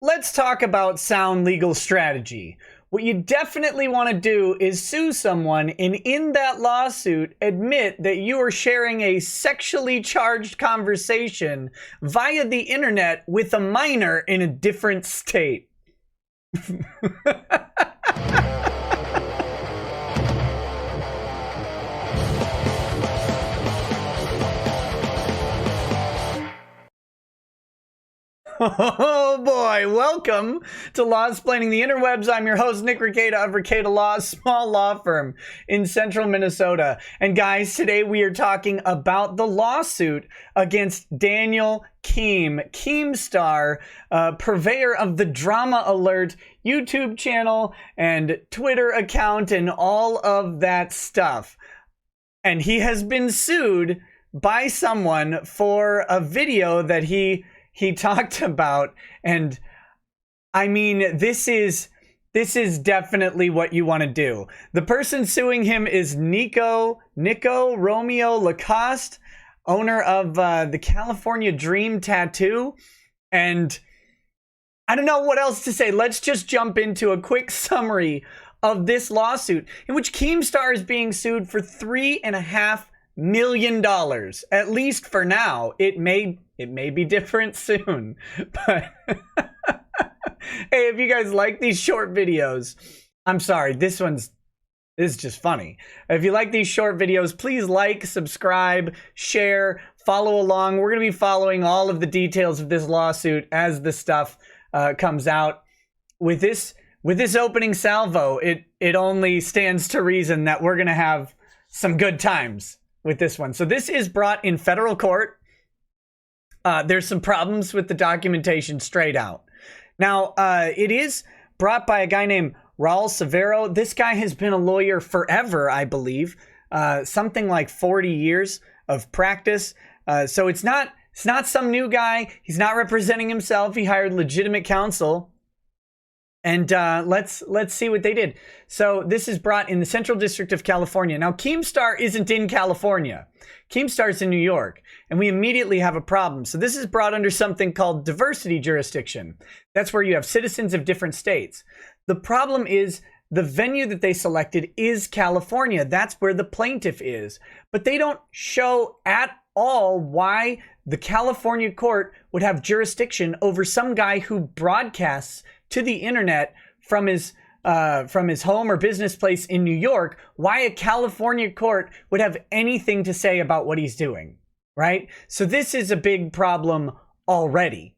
Let's talk about sound legal strategy. What you definitely want to do is sue someone and in that lawsuit admit that you are sharing a sexually charged conversation via the internet with a minor in a different state. Oh boy, welcome to Lawsplaining the Interwebs. I'm your host, Nick Rekieta of Rekieta Law, a small law firm in central Minnesota. And guys, today we are talking about the lawsuit against Daniel Keemstar, purveyor of the Dramaalert YouTube channel and Twitter account and all of that stuff. And he has been sued by someone for a video that he talked about, and I mean, this is definitely what you want to do. The person suing him is Nicko, Romeo, Lacoste, owner of the California Dream Tattoo, and I don't know what else to say. Let's just jump into a quick summary of this lawsuit in which Keemstar is being sued for $3.5 million, at least for now. It may be different soon, but hey, if you guys like these short videos, I'm sorry, this is just funny. If you like these short videos, please like, subscribe, share, follow along. We're going to be following all of the details of this lawsuit as the stuff comes out. With this opening salvo, it only stands to reason that we're going to have some good times with this one. So this is brought in federal court. There's some problems with the documentation straight out. Now, it is brought by a guy named Raul Severo. This guy has been a lawyer forever, I believe. Something like 40 years of practice. So it's not some new guy. He's not representing himself. He hired legitimate counsel. And let's see what they did. So this is brought in the Central District of California. Now, Keemstar isn't in California. Keemstar's in New York, and we immediately have a problem. So this is brought under something called diversity jurisdiction. That's where you have citizens of different states. The problem is the venue that they selected is California. That's where the plaintiff is. But they don't show at all why the California court would have jurisdiction over some guy who broadcasts to the internet from his home or business place in New York, why a California court would have anything to say about what he's doing, right? So this is a big problem already.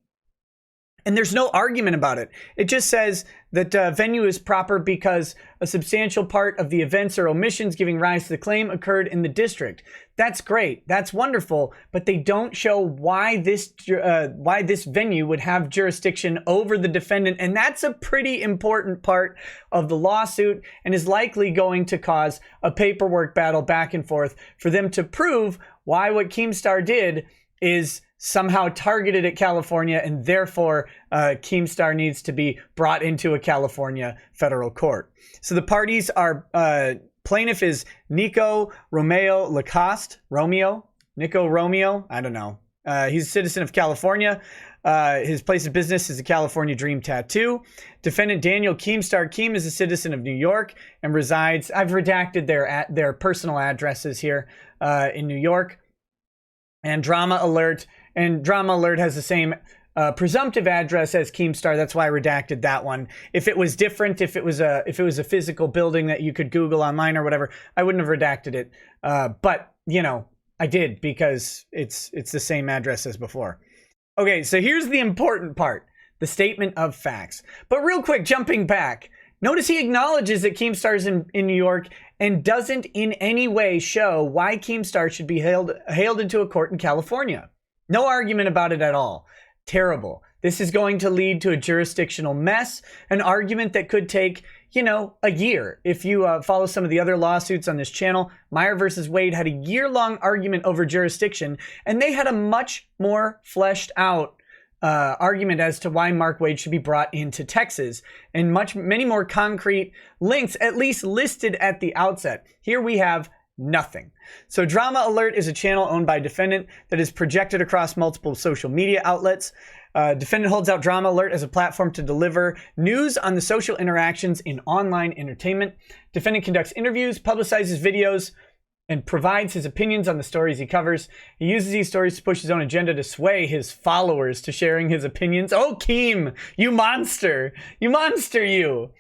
And there's no argument about it. It just says that venue is proper because a substantial part of the events or omissions giving rise to the claim occurred in the district. That's great. That's wonderful. But they don't show why this venue would have jurisdiction over the defendant. And that's a pretty important part of the lawsuit and is likely going to cause a paperwork battle back and forth for them to prove why what Keemstar did is somehow targeted at California, and therefore Keemstar needs to be brought into a California federal court. So the parties are, plaintiff is Nicko, Romeo, Lacoste, Nicko, Romeo, I don't know. He's a citizen of California. His place of business is a California Dream Tattoo. Defendant Daniel Keemstar. Keem is a citizen of New York and resides, I've redacted their personal addresses here in New York. And Dramaalert has the same presumptive address as Keemstar. That's why I redacted that one. If it was different, if it was a physical building that you could Google online or whatever, I wouldn't have redacted it. But you know, I did because it's the same address as before. Okay, so here's the important part: the statement of facts. But real quick, jumping back, notice he acknowledges that Keemstar is in New York and doesn't in any way show why Keemstar should be hailed into a court in California. No argument about it at all. Terrible. This is going to lead to a jurisdictional mess, an argument that could take, a year. If you follow some of the other lawsuits on this channel, Meyer versus Wade had a year-long argument over jurisdiction, and they had a much more fleshed out argument as to why Mark Wade should be brought into Texas, and many more concrete links, at least listed at the outset. Here we have Nothing. So Dramaalert is a channel owned by defendant that is projected across multiple social media outlets. Defendant holds out Dramaalert as a platform to deliver news on the social interactions in online entertainment. Defendant conducts interviews, publicizes videos, and provides his opinions on the stories he covers. He uses these stories to push his own agenda to sway his followers to sharing his opinions. Oh, Keem, you monster! You monster, you!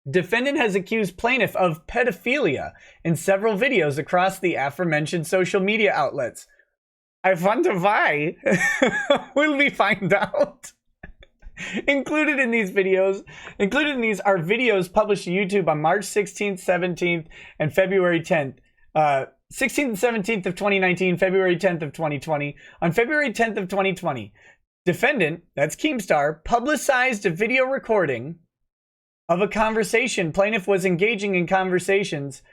Defendant has accused plaintiff of pedophilia in several videos across the aforementioned social media outlets. I wonder why. Will we find out? Included in these are videos published to YouTube on March 16th, 17th, and February 10th. 16th and 17th of 2019, February 10th of 2020. On February 10th of 2020, defendant, that's Keemstar, publicized a video recording of a conversation plaintiff was engaging in conversations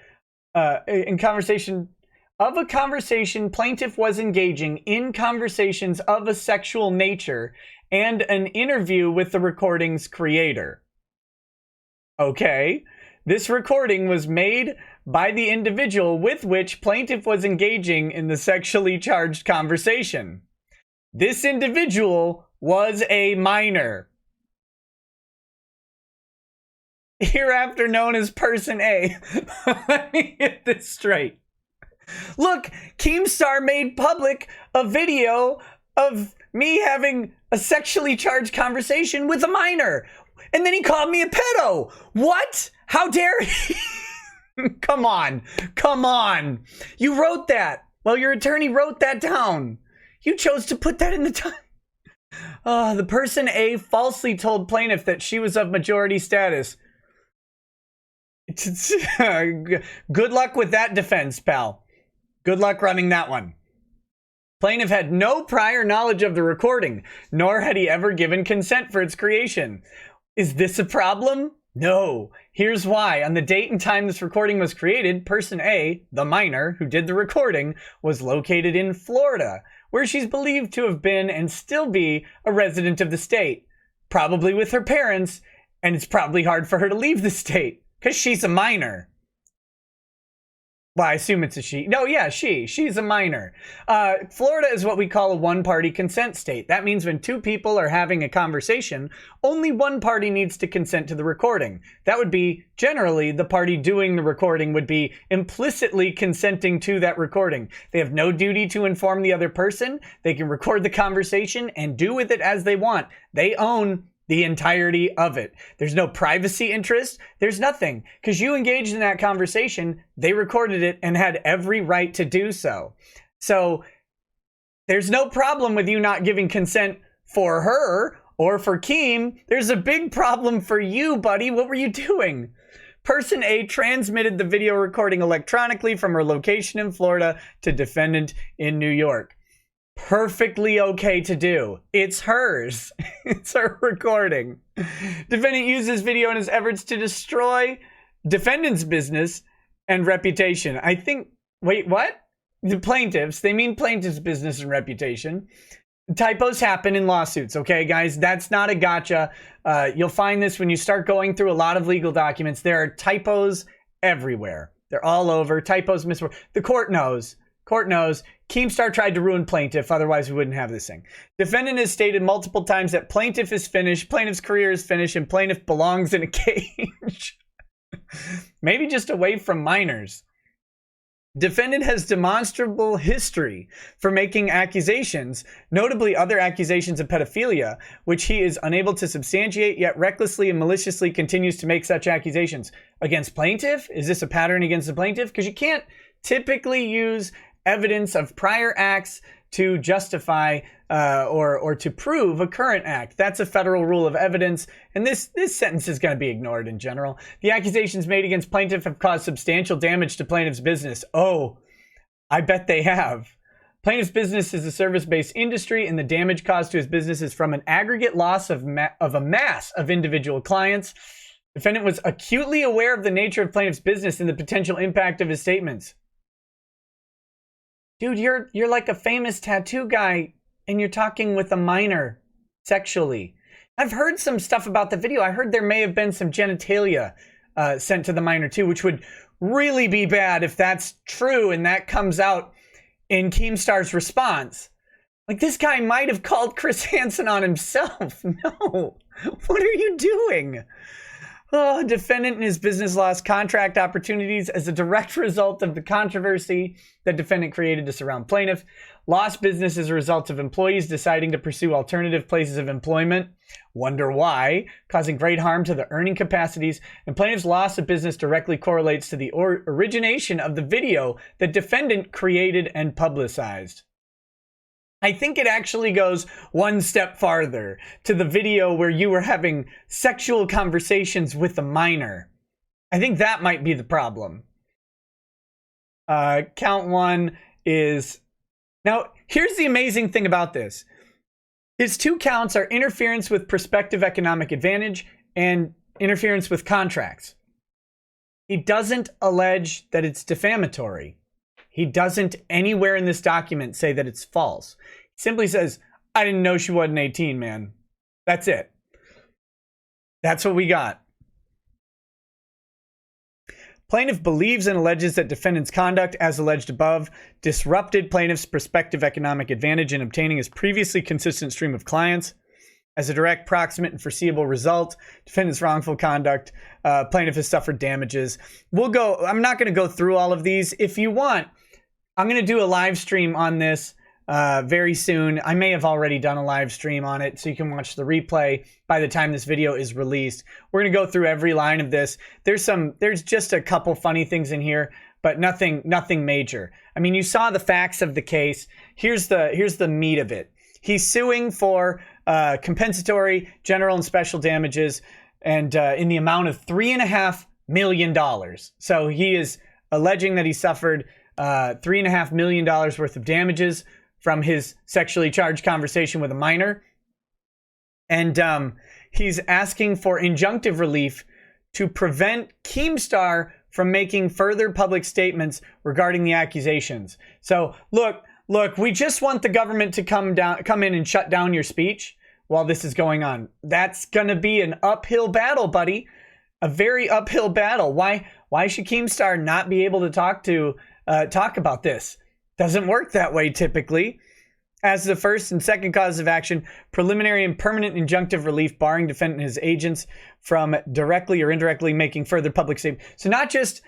plaintiff was engaging in conversations of a sexual nature and an interview with the recording's creator. Okay, this recording was made by the individual with which plaintiff was engaging in the sexually charged conversation. This individual was a minor, hereafter known as Person A. Let me get this straight. Look, Keemstar made public a video of me having a sexually charged conversation with a minor. And then he called me a pedo. What? How dare he? Come on. Come on. You wrote that. Well, your attorney wrote that down. You chose to put that in the time. The Person A falsely told plaintiff that she was of majority status. Good luck with that defense, pal. Good luck running that one. Plaintiff had no prior knowledge of the recording, nor had he ever given consent for its creation. Is this a problem? No. Here's why. On the date and time this recording was created, Person A, the minor who did the recording, was located in Florida, where she's believed to have been and still be a resident of the state, probably with her parents, and it's probably hard for her to leave the state because she's a minor. Well, I assume it's a she. No, yeah, she's a minor. Florida is what we call a one-party consent state. That means when two people are having a conversation, only one party needs to consent to the recording. That would be, generally, the party doing the recording would be implicitly consenting to that recording. They have no duty to inform the other person. They can record the conversation and do with it as they want. They own the entirety of it. There's no privacy interest. There's nothing. Because you engaged in that conversation, they recorded it and had every right to do so. So there's no problem with you not giving consent for her or for Keem. There's a big problem for you, buddy. What were you doing? Person A transmitted the video recording electronically from her location in Florida to defendant in New York. Perfectly okay to do. It's hers. It's her recording. Defendant uses video in his efforts to destroy defendant's business and reputation. I think, wait, what? The plaintiffs, they mean plaintiff's business and reputation. Typos happen in lawsuits, okay, guys? That's not a gotcha. You'll find this when you start going through a lot of legal documents. There are typos everywhere. They're all over. Typos, miswords. The court knows. Court knows. Keemstar tried to ruin plaintiff, otherwise we wouldn't have this thing. Defendant has stated multiple times that plaintiff is finished, plaintiff's career is finished, and plaintiff belongs in a cage. Maybe just away from minors. Defendant has demonstrable history for making accusations, notably other accusations of pedophilia, which he is unable to substantiate, yet recklessly and maliciously continues to make such accusations. Against plaintiff? Is this a pattern against the plaintiff? Because you can't typically use evidence of prior acts to justify or to prove a current act. That's a federal rule of evidence, and this sentence is going to be ignored in general. The accusations made against plaintiff have caused substantial damage to plaintiff's business. Oh, I bet they have. Plaintiff's business is a service-based industry, and the damage caused to his business is from an aggregate loss of a mass of individual clients. Defendant was acutely aware of the nature of plaintiff's business and the potential impact of his statements. Dude, you're like a famous tattoo guy and you're talking with a minor sexually. I've heard some stuff about the video. I heard there may have been some genitalia sent to the minor too, which would really be bad if that's true and that comes out in Keemstar's response. Like, this guy might have called Chris Hansen on himself. No, what are you doing? Oh, defendant and his business lost contract opportunities as a direct result of the controversy that defendant created to surround plaintiff. Lost business as a result of employees deciding to pursue alternative places of employment. Wonder why, causing great harm to the earning capacities. And plaintiff's loss of business directly correlates to the origination of the video that defendant created and publicized. I think it actually goes one step farther to the video where you were having sexual conversations with a minor. I think that might be the problem. Count one is... Now, here's the amazing thing about this. His two counts are interference with prospective economic advantage and interference with contracts. He doesn't allege that it's defamatory. He doesn't anywhere in this document say that it's false. He simply says, I didn't know she wasn't 18, man. That's it. That's what we got. Plaintiff believes and alleges that defendant's conduct, as alleged above, disrupted plaintiff's prospective economic advantage in obtaining his previously consistent stream of clients. As a direct, proximate, and foreseeable result, defendant's wrongful conduct, plaintiff has suffered damages. I'm not going to go through all of these. If you want, I'm going to do a live stream on this very soon. I may have already done a live stream on it, so you can watch the replay by the time this video is released. We're going to go through every line of this. There's just a couple funny things in here, but nothing major. I mean, you saw the facts of the case. Here's the meat of it. He's suing for compensatory, general, and special damages, and in the amount of $3.5 million. So he is alleging that he suffered $3.5 million worth of damages from his sexually charged conversation with a minor. And he's asking for injunctive relief to prevent Keemstar from making further public statements regarding the accusations. So look, we just want the government to come in and shut down your speech while this is going on. That's going to be an uphill battle, buddy. A very uphill battle. Why should Keemstar not be able to talk about this? Doesn't work that way typically. As the first and second cause of action, preliminary and permanent injunctive relief barring defendant and his agents from directly or indirectly making further public statements. So not just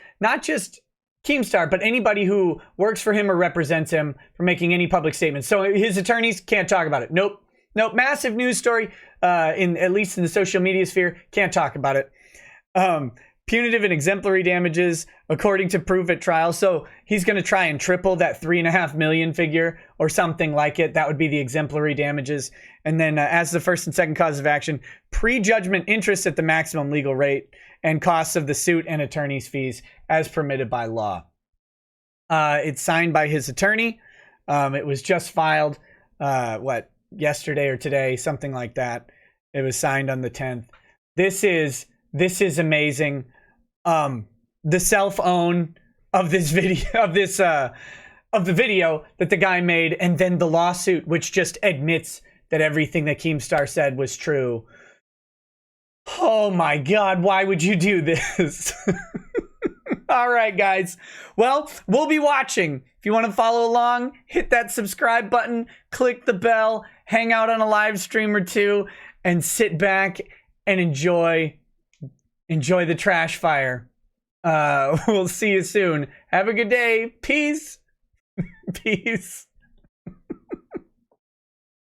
Keemstar, but anybody who works for him or represents him from making any public statements. So his attorneys can't talk about it. Nope. Massive news story, at least in the social media sphere, can't talk about it. Punitive and exemplary damages, according to proof at trial. So he's going to try and triple that $3.5 million figure or something like it. That would be the exemplary damages. And then as the first and second cause of action, prejudgment interest at the maximum legal rate and costs of the suit and attorney's fees as permitted by law. It's signed by his attorney. It was just filed, yesterday or today, something like that. It was signed on the 10th. This is amazing. The self-own of this video, of the video that the guy made, and then the lawsuit, which just admits that everything that Keemstar said was true. Oh my God, why would you do this? All right, guys. Well, we'll be watching. If you want to follow along, hit that subscribe button, click the bell, hang out on a live stream or two, and sit back and enjoy the trash fire. We'll see you soon. Have a good day. Peace. Peace.